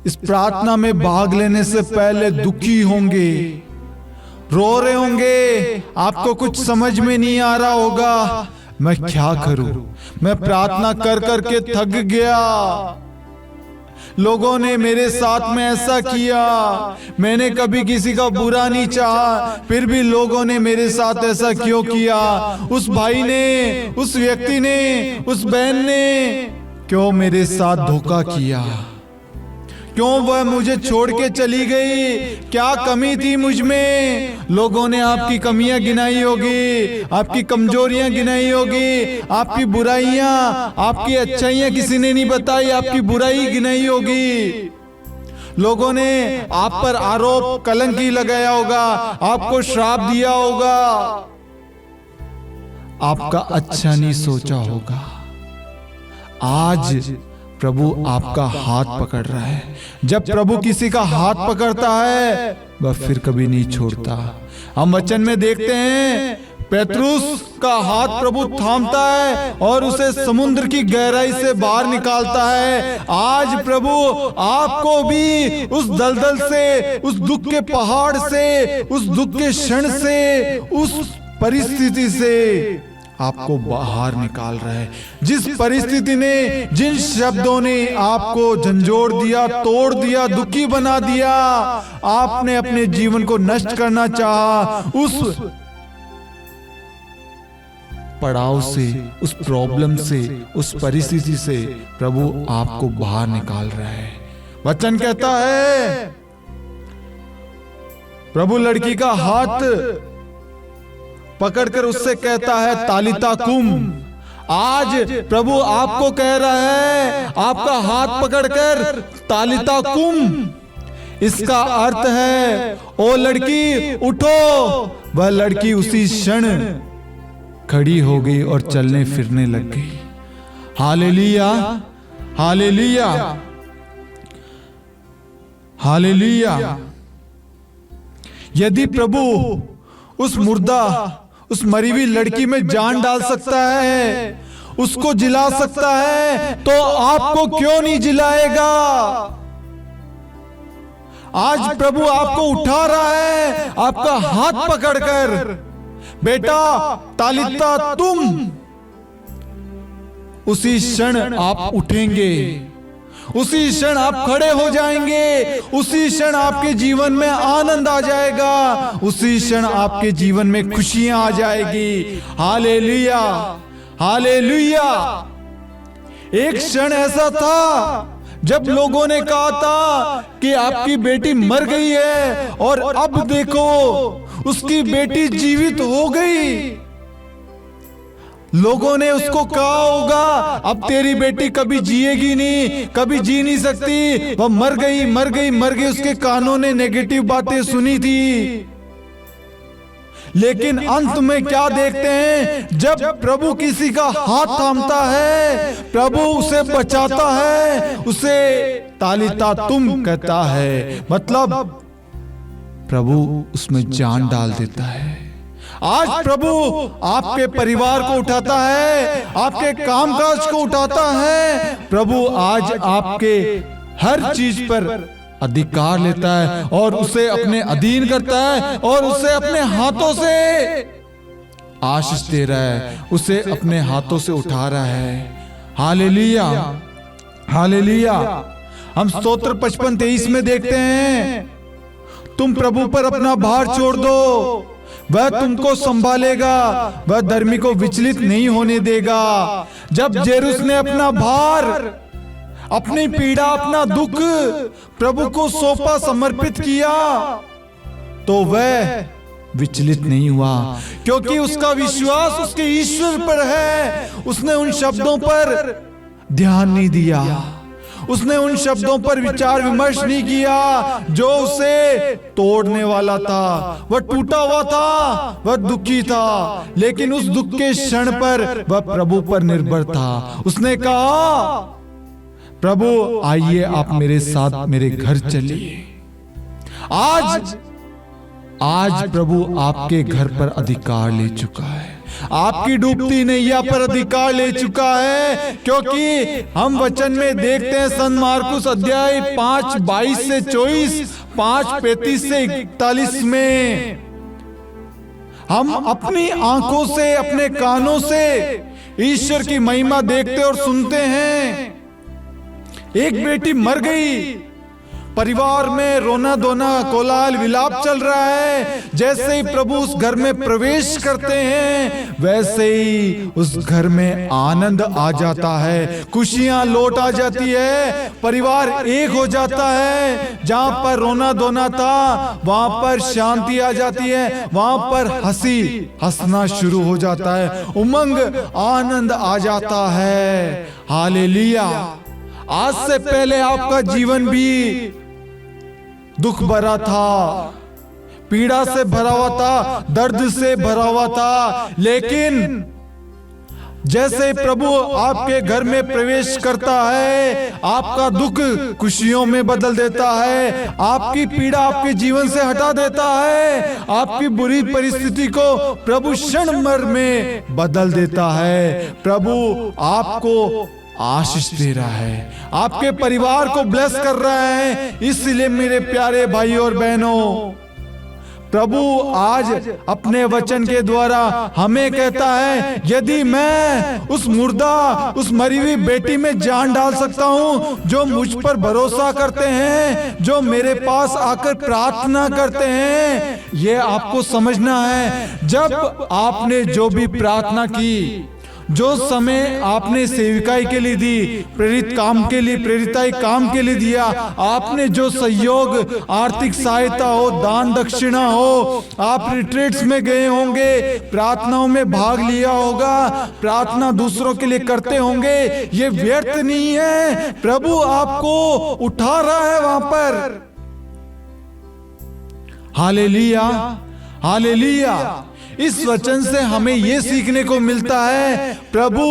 इस प्रार्थना में भाग लेने से पहले दुखी होंगे, रो रहे होंगे, आपको कुछ समझ में नहीं आ रहा होगा मैं क्या करूं, मैं प्रार्थना कर करके थक गया, लोगों ने मेरे साथ में ऐसा किया, मैंने कभी किसी का बुरा नहीं चाहा, फिर भी लोगों ने मेरे साथ ऐसा क्यों किया। उस भाई ने, उस व्यक्ति ने, उस बहन ने क्यों मेरे साथ धोखा किया, क्यों वह मुझे छोड़ के चली गई, क्या कमी थी मुझ में। लोगों ने आपकी कमियां गिनाई होगी, आपकी कमजोरियां गिनाई होगी, आपकी बुराइयां, आपकी अच्छाइयां किसी ने नहीं बताई, आपकी बुराई गिनाई होगी। लोगों ने आप पर आरोप कलंकी लगाया होगा, आपको श्राप दिया होगा। आपका अच्छा नहीं सोचा होगा। आज प्रभु आपका हाथ पकड़ रहा है। जब प्रभु किसी का हाथ पकड़ता है वह फिर कभी नहीं छोड़ता। हम वचन में देखते हैं पेतरुस का हाथ प्रभु थामता है और उसे समुद्र की गहराई से बाहर निकालता है। आज प्रभु आपको भी उस दलदल से, उस दुख के पहाड़ से, उस दुख के क्षण से, उस परिस्थिति से आपको बाहर निकाल रहा है। जिस परिस्थिति ने, जिन शब्दों ने आपको झंझोड़ दिया, तोड़ दिया, दुखी बना दिया, आपने अपने जीवन को नष्ट करना चाहा, उस पड़ाव से, उस प्रॉब्लम से, उस परिस्थिति से प्रभु आपको बाहर निकाल रहा है। वचन कहता है प्रभु लड़की का हाथ पकड़कर उससे कहता है तालिता कुम। आज प्रभु आपको कह रहा है, आपका हाथ पकड़कर तालिता कुम। इसका अर्थ है ओ लड़की उठो। वह लड़की उसी क्षण खड़ी हो गई और चलने फिरने लग गई। Hallelujah, hallelujah, hallelujah. यदि प्रभु उस मुर्दा, उस मरी हुई लड़की में जान डाल सकता है, उसको जिला सकता है, तो आपको क्यों नहीं जिलाएगा? आज प्रभु आपको उठा रहा है, आपका हाथ पकड़कर, बेटा तालिता तुम। उसी क्षण आप उठेंगे, उसी क्षण आप खड़े हो जाएंगे, उसी क्षण आपके जीवन में आनंद आ जाएगा, उसी क्षण आपके जीवन में खुशियां आ जाएगी। Hallelujah, hallelujah. एक क्षण ऐसा था जब लोगों ने कहा था कि आपकी बेटी मर गई है, और अब देखो उसकी बेटी जीवित हो गई। लोगों ने उसको कहा होगा अब तेरी बेटी कभी जिएगी नहीं, कभी जी नहीं सकती, वह मर गई, मर गई, मर गई। उसके कानों ने नेगेटिव बातें सुनी थी। लेकिन अंत में क्या देखते हैं? जब प्रभु किसी का हाथ थामता है, प्रभु उसे बचाता है, उसे तालिता तुम कहता है, मतलब प्रभु उसमें जान डाल देता है। आज प्रभु आपके परिवार को उठाता है, आपके कामकाज को उठाता है। प्रभु आज आपके हर चीज पर अधिकार लेता है और उसे अपने अधीन करता है और उसे अपने हाथों से आशीष दे रहा है, उसे अपने हाथों से उठा रहा है। Hallelujah, hallelujah. हम स्तोत्र 55:23 में देखते हैं, तुम प्रभु पर अपना भार छोड़ दो, वह तुमको संभालेगा, वह धर्मी को विचलित नहीं होने देगा। जब जेरुस ने अपना भार, अपनी पीड़ा, अपना दुख प्रभु को सौंपा, समर्पित किया, तो वह विचलित नहीं हुआ, क्योंकि उसका विश्वास उसके ईश्वर पर है। उसने उन शब्दों पर ध्यान नहीं दिया, उसने उन शब्दों पर विचार विमर्श नहीं किया जो उसे तोड़ने वाला था। वह टूटा हुआ था, वह दुखी था, लेकिन उस दुख के क्षण पर वह प्रभु पर निर्भर था। उसने कहा, प्रभु आइए आप मेरे साथ मेरे घर चलिए। आज प्रभु आपके घर पर अधिकार ले चुका है, आपकी डूबती नैया पर अधिकार ले चुका है। क्योंकि हम वचन में देखते हैं संत मार्कुस अध्याय 5:22 से 24, 5:35 से 41 में हम अपनी आंखों से, अपने कानों से ईश्वर की महिमा देखते और सुनते हैं। एक बेटी मर गई, परिवार में रोना धोना, कोलाहल, विलाप चल रहा है। जैसे ही प्रभु उस घर में प्रवेश करते हैं, वैसे ही उस घर में आनंद आ जाता है, खुशियां लौट आ जाती है, परिवार एक हो जाता है। जहां पर रोना धोना था, वहां पर शांति आ जाती है, वहां पर हंसना शुरू हो जाता है, उमंग, आनंद आ जाता है। हालेलुया। आज से पहले आपका जीवन भी दुख भरा था, पीड़ा से भरा हुआ था, दर्द से भरा हुआ था, लेकिन जैसे प्रभु आपके घर में प्रवेश करता है, आपका दुख खुशियों में बदल देता है, आपकी पीड़ा आपके जीवन से हटा देता है, आपकी बुरी परिस्थिति को प्रभु क्षण भर में बदल देता है। प्रभु आपको आशीष दे रहा है, आपके परिवार को ब्लेस कर रहा है। इसलिए मेरे प्यारे भाई और बहनों, प्रभु आज अपने वचन के द्वारा हमें कहता है, यदि मैं उस मुर्दा, उस मरी हुई बेटी में जान डाल सकता हूं, जो मुझ पर भरोसा करते हैं, जो मेरे पास आकर प्रार्थना करते हैं। ये आपको समझना है, जब आपने जो भी प्रार्थना की, जो समय आपने सेविकाई के लिए दी, प्रेरित काम के लिए, प्रेरिताई काम के लिए दिया, आपने जो सहयोग, आर्थिक सहायता हो, दान दक्षिणा हो, आप रिट्रीट्स में गए होंगे, प्रार्थनाओं में भाग लिया होगा, प्रार्थना दूसरों के लिए करते होंगे, ये व्यर्थ नहीं है। प्रभु आपको उठा रहा है वहां पर। Hallelujah, hallelujah. इस वचन से हमें यह सीखने को मिलता है, प्रभु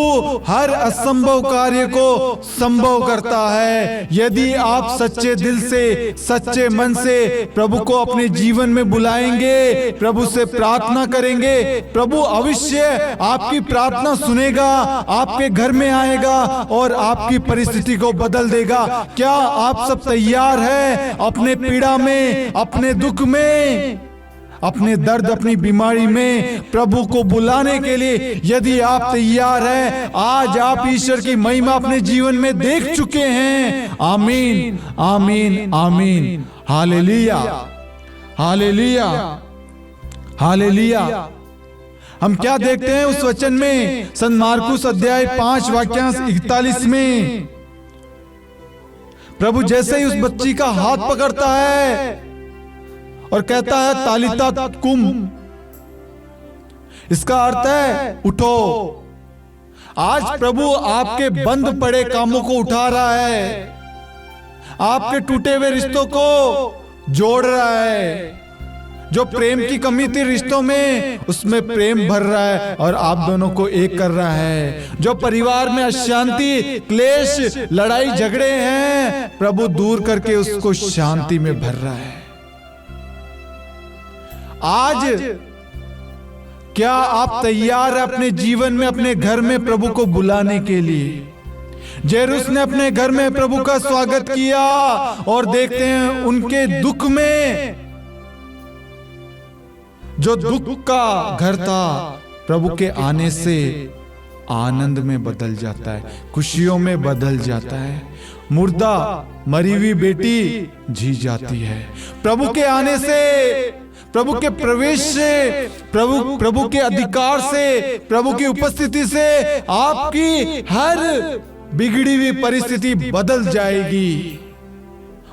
हर असंभव कार्य को संभव करता है। यदि आप सच्चे दिल से, सच्चे मन से प्रभु को अपने जीवन में बुलाएंगे, प्रभु से प्रार्थना करेंगे, प्रभु अवश्य आपकी प्रार्थना सुनेगा, आपके घर में आएगा और आपकी परिस्थिति को बदल देगा। क्या आप सब तैयार हैं अपने पीड़ा में, अपने दुख में, अपने दर्द, अपनी बीमारी में प्रभु को बुलाने के लिए? यदि आप तैयार हैं, आज आप ईश्वर की महिमा अपने जीवन में देख चुके हैं। आमीन, आमीन, आमीन। Hallelujah, hallelujah, hallelujah. हम क्या देखते हैं उस वचन में? संत मार्कुस अध्याय 5 वाक्यांश 41 में प्रभु जैसे ही उस बच्ची का हाथ पकड़ता है और कहता है, तालिता कुम, इसका अर्थ है उठो। आज प्रभु आपके बंद पड़े कामों को उठा रहा है, आपके टूटे हुए रिश्तों को जोड़ रहा है। जो प्रेम की कमी थी रिश्तों में, उसमें प्रेम भर रहा है और आप दोनों को एक कर रहा है। जो परिवार में अशांति, क्लेश, लड़ाई झगड़े हैं, प्रभु दूर करके उसको शांति में भर रहा है। आज क्या आप तैयार हैं अपने जीवन में, अपने घर में प्रभु को बुलाने के लिए? जेरुस ने अपने घर में प्रभु का स्वागत किया और देखते हैं उनके दुख में, जो दुख का घर था, प्रभु के आने से आनंद में बदल जाता है, खुशियों में बदल जाता है। मुर्दा, मरी हुई बेटी जी जाती है। प्रभु के आने से, प्रभु के प्रवेश से, प्रभु के अधिकार से, प्रभु की उपस्थिति से आपकी हर बिगड़ी हुई परिस्थिति बदल जाएगी।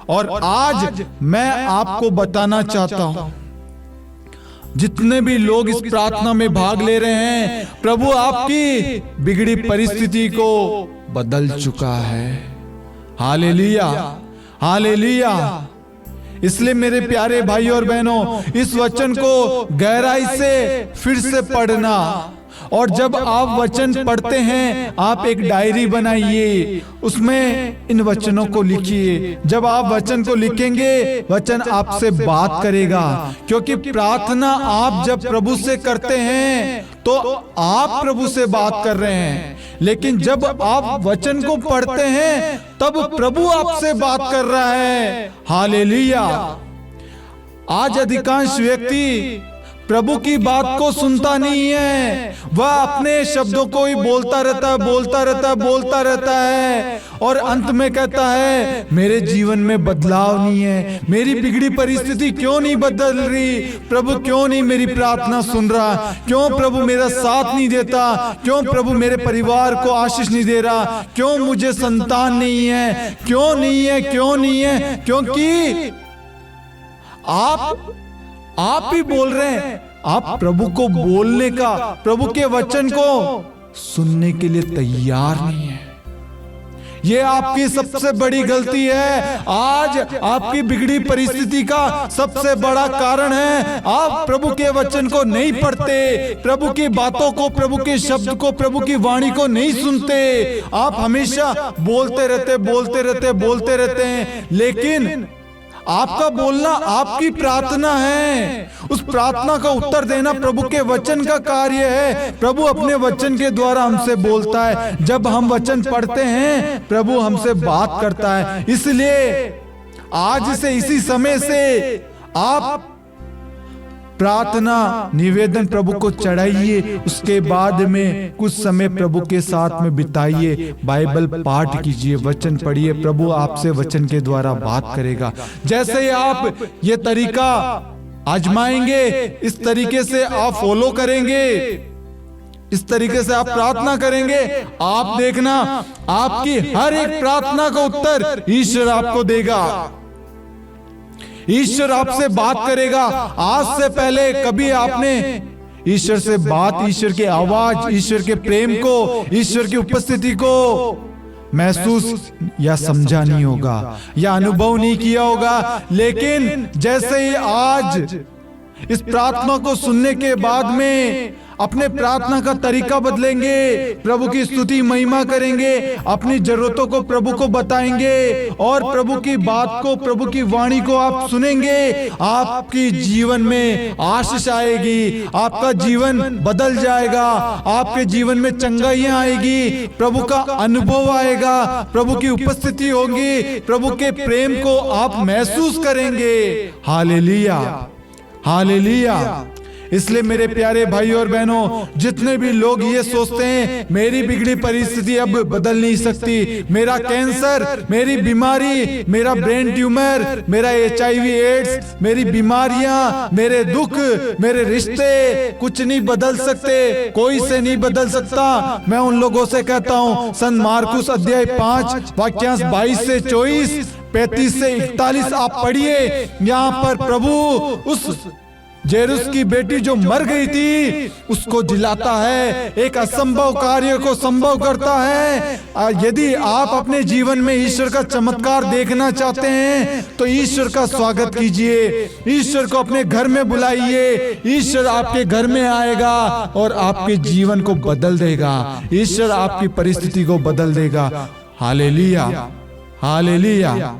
और आज मैं आपको बताना चाहता हूं, जितने भी लोग इस प्रार्थना में भाग ले रहे हैं, प्रभु आपकी बिगड़ी परिस्थिति को बदल चुका है। Hallelujah, hallelujah. इसलिए मेरे प्यारे भाई और बहनों, इस वचन को गहराई से फिर से पढ़ना, और जब आप वचन पढ़ते हैं, आप एक डायरी बनाइए, उसमें इन वचनों को लिखिए। जब आप वचन को लिखेंगे, वचन आपसे बात करेगा, क्योंकि प्रार्थना आप जब प्रभु से करते हैं तो आप प्रभु से बात कर रहे हैं, लेकिन जब आप वचन को पढ़ते हैं तब प्रभु आपसे बात कर रहा है। हालेलुया। आज अधिकांश व्यक्ति प्रभु की बात को सुनता नहीं है, वह अपने शब्दों को ही बोलता रहता है, बोलता रहता है, बोलता रहता है, और अंत में कहता है, मेरे जीवन में बदलाव नहीं है, मेरी बिगड़ी परिस्थिति क्यों नहीं बदल रही, प्रभु क्यों नहीं मेरी प्रार्थना सुन रहा, क्यों प्रभु मेरा साथ नहीं देता, क्यों प्रभु मेरे परिवार को आशीष नहीं दे रहा, क्यों मुझे संतान नहीं है, क्यों नहीं है, क्यों नहीं है? क्योंकि आप ही बोल रहे हैं, आप प्रभु को बोलने का, प्रभु के वचन को सुनने के लिए तैयार नहीं है। ये आपकी सबसे बड़ी गलती है। आज आपकी बिगड़ी परिस्थिति का सबसे बड़ा कारण है आप प्रभु के वचन को नहीं पढ़ते, प्रभु की बातों को, प्रभु के शब्द को, प्रभु की वाणी को नहीं सुनते। आप हमेशा बोलते रहते हैं, लेकिन आपका बोलना आपकी प्रार्थना है। उस प्रार्थना का उत्तर देना प्रभु के वचन का कार्य है। प्रभु अपने वचन के द्वारा हमसे बोलता है। जब हम वचन पढ़ते हैं प्रभु हमसे बात करता है। इसलिए आज से इसी समय से आप प्रार्थना निवेदन प्रभु को चढ़ाइए, उसके बाद में कुछ समय प्रभु के साथ में बिताइए, बाइबल पाठ कीजिए, वचन पढ़िए। प्रभु आपसे वचन के द्वारा बात करेगा। जैसे ही आप ये तरीका आजमाएंगे, इस तरीके से आप फॉलो करेंगे, इस तरीके से आप प्रार्थना करेंगे, आप देखना आपकी हर एक प्रार्थना का उत्तर ईश्वर आपको देगा। ईश्वर आपसे बात करेगा। आज से पहले कभी आपने ईश्वर से बात, ईश्वर की आवाज, ईश्वर के प्रेम को, ईश्वर की उपस्थिति को महसूस या समझा नहीं होगा या अनुभव नहीं किया होगा। लेकिन जैसे ही आज इस प्रार्थना को सुनने के बाद में अपने प्रार्थना का तरीका बदलेंगे, प्रभु की स्तुति महिमा करेंगे, अपनी जरूरतों को प्रभु को बताएंगे और प्रभु की बात को, प्रभु की वाणी को आप सुनेंगे, आपकी जीवन में आशीष आएगी, आपका जीवन बदल जाएगा, आपके जीवन में चंगाइयां आएगी, प्रभु का अनुभव आएगा, प्रभु की उपस्थिति होगी, प्रभु के प्रेम को आप महसूस करेंगे। Hallelujah, hallelujah. इसलिए मेरे प्यारे भाई और बहनों, जितने भी लोग ये सोचते हैं मेरी बिगड़ी परिस्थिति अब बदल नहीं सकती, मेरा कैंसर, मेरी बीमारी, मेरा ब्रेन ट्यूमर, मेरा HIV एड्स, मेरी बीमारियां, मेरे दुख, मेरे रिश्ते कुछ नहीं बदल सकते, कोई से नहीं बदल सकता। मैं उन लोगों से कहता हूं, संत मार्कुस अध्याय 5 वाक्यांश 22 से 24, 35 से 41 आप पढ़िए। यहाँ पर प्रभु उस जेरुस की बेटी जो मर गई थी उसको जिलाता है, एक असंभव कार्य को संभव करता है। यदि आप अपने जीवन में ईश्वर का चमत्कार देखना चाहते हैं तो ईश्वर का स्वागत कीजिए, ईश्वर को अपने घर में बुलाइए। ईश्वर आपके घर में आएगा और आपके जीवन को बदल देगा, ईश्वर आपकी परिस्थिति को बदल देगा। Hallelujah, hallelujah.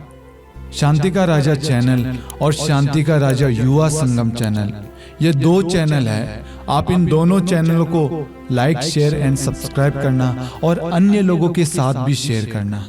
शांति का राजा चैनल और शांति का राजा युवा संगम चैनल, ये 2 चैनल है। आप इन दोनों चैनलों को लाइक, शेयर एंड सब्सक्राइब करना और अन्य लोगों के साथ भी शेयर करना।